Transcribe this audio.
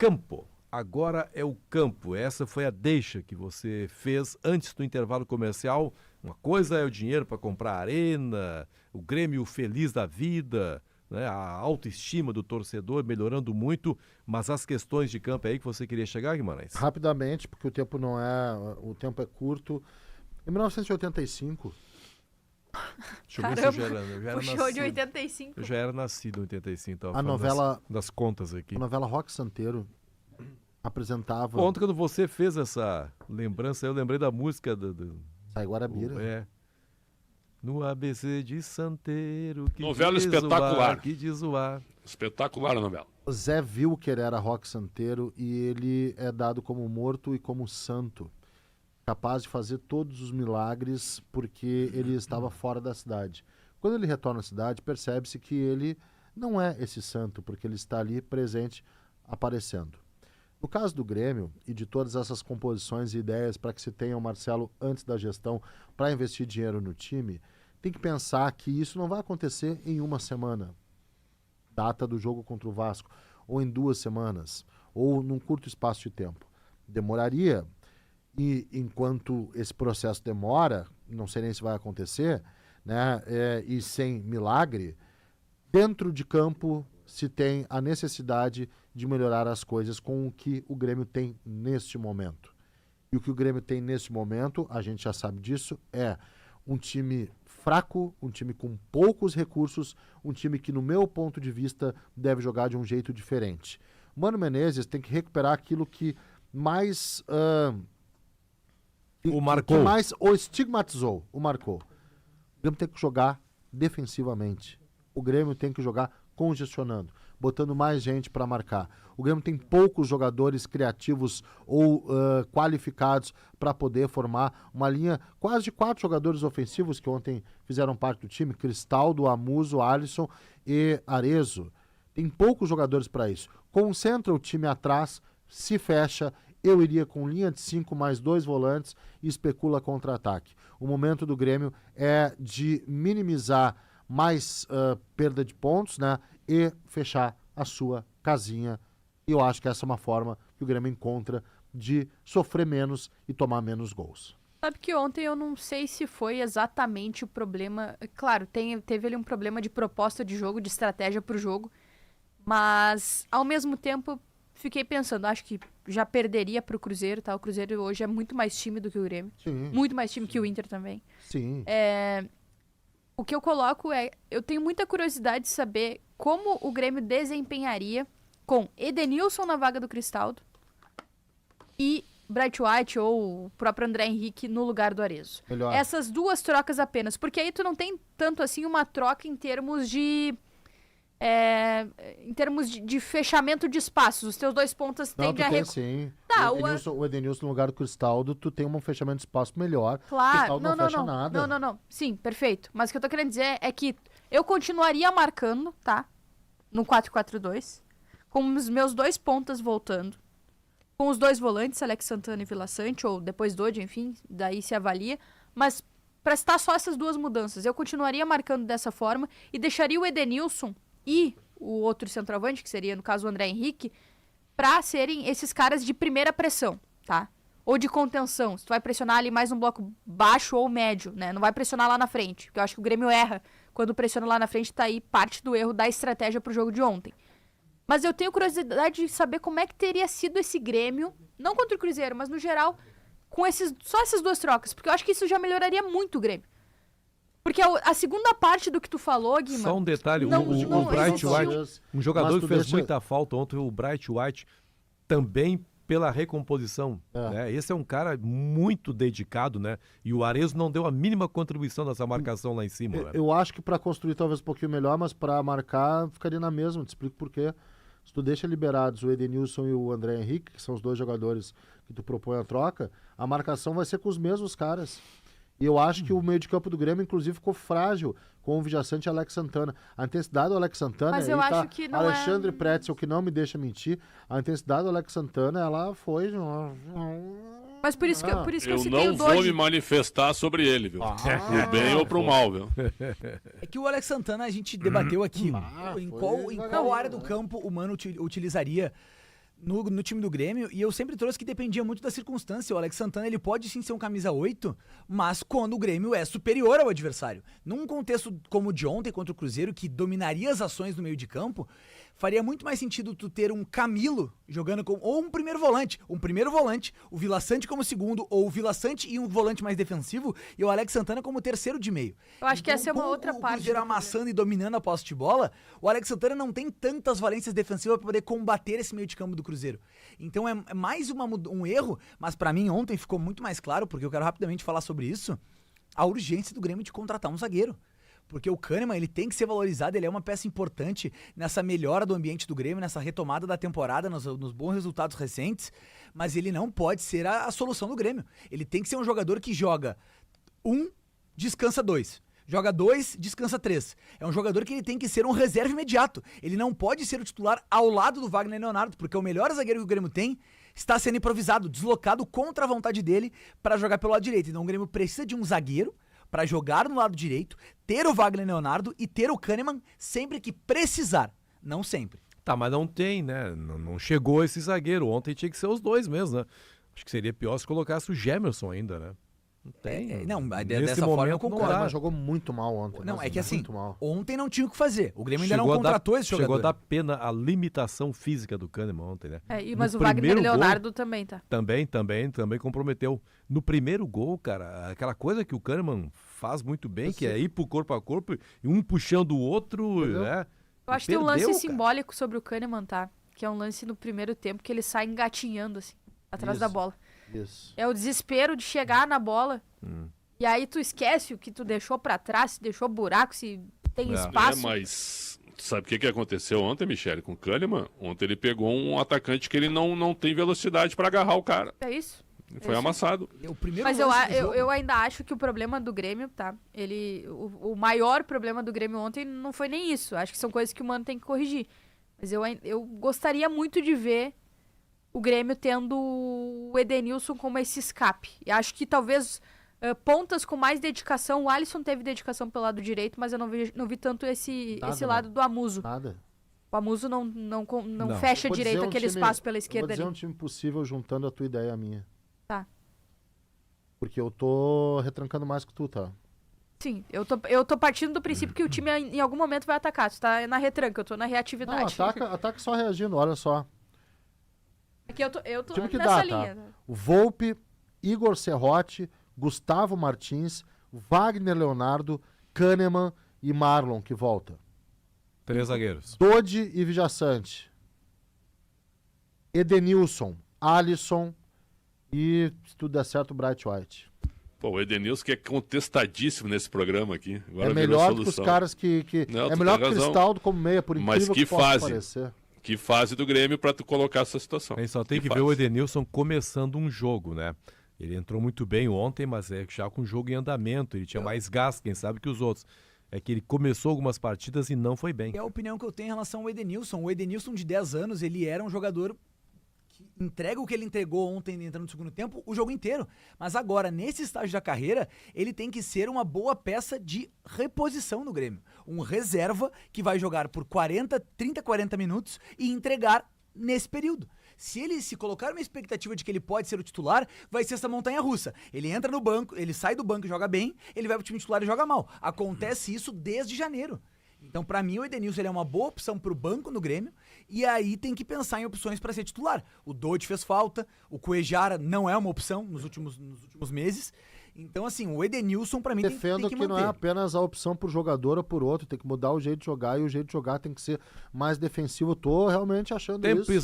campo. Agora é o campo. Essa foi a deixa que você fez antes do intervalo comercial. Uma coisa é o dinheiro para comprar a arena, o Grêmio feliz da vida, né? A autoestima do torcedor melhorando muito, mas as questões de campo é aí que você queria chegar, Guimarães? Rapidamente, porque o tempo é curto. Em 1985... Deixa eu ver se eu já era puxou nascido. de 85. Eu já era nascido em 85, tava A falando novela- das contas aqui. A novela Rock Santeiro apresentava Ontem, quando você fez essa lembrança, eu lembrei da música Sai Guarabira. No ABC de Santeiro. Que Novela diz o espetacular. ar, que diz o ar. Espetacular a novela. O Zé Wilker era Rock Santeiro e ele é dado como morto e como santo, capaz de fazer todos os milagres porque ele estava fora da cidade. Quando ele retorna à cidade, percebe-se que ele não é esse santo, porque ele está ali presente, aparecendo. No caso do Grêmio e de todas essas composições e ideias para que se tenha o Marcelo antes da gestão para investir dinheiro no time, tem que pensar que isso não vai acontecer em uma semana, data do jogo contra o Vasco, ou em 2 semanas, ou num curto espaço de tempo. Demoraria. E enquanto esse processo demora, não sei nem se vai acontecer, né, e sem milagre, dentro de campo se tem a necessidade de melhorar as coisas com o que o Grêmio tem neste momento. E o que o Grêmio tem neste momento, a gente já sabe disso, é um time fraco, um time com poucos recursos, um time que, no meu ponto de vista, deve jogar de um jeito diferente. Mano Menezes tem que recuperar aquilo que mais... O marcou. Que mais o estigmatizou, o marcou. O Grêmio tem que jogar defensivamente. O Grêmio tem que jogar congestionando, botando mais gente para marcar. O Grêmio tem poucos jogadores criativos ou qualificados para poder formar uma linha quase de 4 jogadores ofensivos que ontem fizeram parte do time, Cristaldo, Amuso, Alisson e Arezzo. Tem poucos jogadores para isso. Concentra o time atrás, se fecha. Eu iria com linha de 5 mais 2 volantes e especula contra-ataque. O momento do Grêmio é de minimizar mais perda de pontos, né, e fechar a sua casinha. E eu acho que essa é uma forma que o Grêmio encontra de sofrer menos e tomar menos gols. Sabe que ontem eu não sei se foi exatamente o problema. Claro, teve ali um problema de proposta de jogo, de estratégia pro jogo, mas ao mesmo tempo fiquei pensando, acho que já perderia pro Cruzeiro, tá? O Cruzeiro hoje é muito mais time do que o Grêmio. Sim. Muito mais time que o Inter também. Sim. O que eu coloco eu tenho muita curiosidade de saber como o Grêmio desempenharia com Edenilson na vaga do Cristaldo e Bright White ou o próprio André Henrique no lugar do Arezzo. Melhor. Essas 2 trocas apenas, porque aí tu não tem tanto assim uma troca em termos de de fechamento de espaços. Os teus 2 pontas Não, tendem tu a... tem sim. Tá, O Edenilson no lugar do Cristaldo, tu tem um fechamento de espaço melhor. Claro, O Cristaldo não fecha nada. Não. Sim, perfeito. Mas o que eu tô querendo dizer é que eu continuaria marcando, tá? No 4-4-2, com os meus 2 pontas voltando, com os 2 volantes, Alex Santana e Vila Sante, ou depois Dodge, enfim, daí se avalia. Mas pra estar só essas 2 mudanças, eu continuaria marcando dessa forma e deixaria o Edenilson e o outro centroavante, que seria, no caso, o André Henrique, pra serem esses caras de primeira pressão, tá? Ou de contenção. Se tu vai pressionar ali mais um bloco baixo ou médio, né? Não vai pressionar lá na frente, porque eu acho que o Grêmio erra quando pressiona lá na frente, tá aí parte do erro da estratégia pro jogo de ontem. Mas eu tenho curiosidade de saber como é que teria sido esse Grêmio, não contra o Cruzeiro, mas no geral, com só essas 2 trocas, porque eu acho que isso já melhoraria muito o Grêmio. Porque a segunda parte do que tu falou, Guima... Só um detalhe, não o Bright existiu. White, um jogador Mas que tu fez deixa- muita falta ontem, o Bright White, também pela recomposição. Né? Esse é um cara muito dedicado, né? E o Arezzo não deu a mínima contribuição nessa marcação lá em cima. Né? Eu acho que para construir talvez um pouquinho melhor, mas para marcar ficaria na mesma. Te explico por quê. Se tu deixa liberados o Edenilson e o André Henrique, que são os 2 jogadores que tu propõe a troca, a marcação vai ser com os mesmos caras. E eu acho que o meio de campo do Grêmio, inclusive, ficou frágil com o Vijaçante e Alex Santana. A intensidade do Alex Santana... Mas eu acho que não Alexandre Pretzel, que não me deixa mentir, a intensidade do Alex Santana, ela foi... Mas por isso que eu Eu citei não o vou Dodge. me manifestar sobre ele, viu? Pro bem ou pro mal, viu? É que o Alex Santana a gente debateu aqui em foi qual área do campo o Mano utilizaria no time do Grêmio, e eu sempre trouxe que dependia muito da circunstância. O Alex Santana, ele pode sim ser um camisa 8, mas quando o Grêmio é superior ao adversário. Num contexto como o de ontem contra o Cruzeiro, que dominaria as ações no meio de campo, faria muito mais sentido tu ter um Camilo jogando como, ou um primeiro volante, o Vila Sante como segundo, ou o Vila Sante e um volante mais defensivo, e o Alex Santana como terceiro de meio. Eu acho que essa é uma com outra o parte. Cruzeiro amassando e dominando a posse de bola, o Alex Santana não tem tantas valências defensivas para poder combater esse meio de campo do Cruzeiro. Então é mais um erro, mas pra mim ontem ficou muito mais claro, porque eu quero rapidamente falar sobre isso, a urgência do Grêmio de contratar um zagueiro. Porque o Kahneman, ele tem que ser valorizado, ele é uma peça importante nessa melhora do ambiente do Grêmio, nessa retomada da temporada, nos bons resultados recentes, mas ele não pode ser a solução do Grêmio. Ele tem que ser um jogador que joga 1, descansa 2. Joga 2, descansa 3. É um jogador que ele tem que ser um reserva imediato. Ele não pode ser o titular ao lado do Wagner Leonardo, porque o melhor zagueiro que o Grêmio tem está sendo improvisado, deslocado contra a vontade dele para jogar pelo lado direito. Então o Grêmio precisa de um zagueiro para jogar no lado direito, ter o Wagner Leonardo e ter o Kahneman sempre que precisar. Não sempre. Tá, mas não tem, né? Não chegou esse zagueiro. Ontem tinha que ser os dois mesmo, né? Acho que seria pior se colocasse o Gemerson ainda, né? Não tem. Não, Nesse dessa forma eu momento concordo. não dá. Mas jogou muito mal ontem. Não, mas é que assim, muito mal. ontem não tinha o que fazer. O Grêmio ainda não Chegou a dar- contratou esse jogador. Chegou a dar pena a limitação física do Kahneman ontem, né? Mas No o Wagner primeiro gol- Leonardo também, tá? Também comprometeu. No primeiro gol, cara, aquela coisa que o Kahneman faz muito bem, que é ir pro corpo a corpo, e um puxando o outro, Entendeu? né? Eu acho que tem um lance Perdeu, cara. simbólico sobre o Kahneman, tá? Que é um lance no primeiro tempo que ele sai engatinhando, assim, atrás da Isso. bola. Isso. É o desespero de chegar na bola. E aí tu esquece o que tu deixou pra trás, se deixou buraco, se tem É. espaço. Mas sabe o que aconteceu ontem, Michele, com o Kahneman? Ontem ele pegou um atacante que ele não tem velocidade para agarrar o cara. É isso. Ele foi amassado. O primeiro Mas lance do jogo- eu ainda acho que o problema do Grêmio, tá? O maior problema do Grêmio ontem não foi nem isso. Acho que são coisas que o Mano tem que corrigir. Mas eu gostaria muito de ver o Grêmio tendo o Edenilson como esse escape. E acho que talvez pontas com mais dedicação. O Alisson teve dedicação pelo lado direito, mas eu não vi tanto esse Nada, lado do Amuso. Nada. O Amuso não Não. fecha Vou direito dizer um aquele time- espaço pela Vou esquerda dizer ali. um time possível juntando a tua ideia e a minha. Tá. Porque eu tô retrancando mais que tu, tá? Sim, eu tô partindo do princípio que o time em algum momento vai atacar. Tu tá na retranca, eu tô na Não, reatividade. ataca só reagindo, olha só. É que eu tô Time que nessa dá, linha. tá? O Volpe, Igor Serrote, Gustavo Martins, Wagner Leonardo, Kahneman e Marlon, que volta. 3 zagueiros. Dodi e Vijaçante. Edenilson, Alisson e, se tudo der certo, Bright White. Pô, o Edenilson que é contestadíssimo nesse programa aqui. Agora É virou melhor do que os solução. caras que Não, é tu melhor tem que o razão. Cristaldo como meia, por Mas incrível que que possa fase. parecer. Que fase do Grêmio pra tu colocar essa situação. Aí só tem que ver fase. o Edenilson começando um jogo, né? Ele entrou muito bem ontem, mas é já com o jogo em andamento. Ele tinha mais gás, quem sabe, que os outros. É que ele começou algumas partidas e não foi bem. É a opinião que eu tenho em relação ao Edenilson. O Edenilson, de 10 anos, ele era um jogador que entrega o que ele entregou ontem entrando no segundo tempo o jogo inteiro. Mas agora, nesse estágio da carreira, ele tem que ser uma boa peça de reposição no Grêmio. Um reserva que vai jogar por 30, 40 minutos e entregar nesse período. Se ele se colocar uma expectativa de que ele pode ser o titular, vai ser essa montanha russa. Ele entra no banco, ele sai do banco e joga bem, ele vai pro time titular e joga mal. Acontece isso desde janeiro. Então, pra mim, o Edenilson ele é uma boa opção pro banco no Grêmio, e aí tem que pensar em opções pra ser titular. O Dodi fez falta, o Cuejara não é uma opção nos últimos meses. Então, assim, o Edenilson, pra mim, Defendo tem que que não manter. é apenas a opção por jogador ou por outro, tem que mudar o jeito de jogar, e o jeito de jogar tem que ser mais defensivo. Tô realmente achando Tempo isso.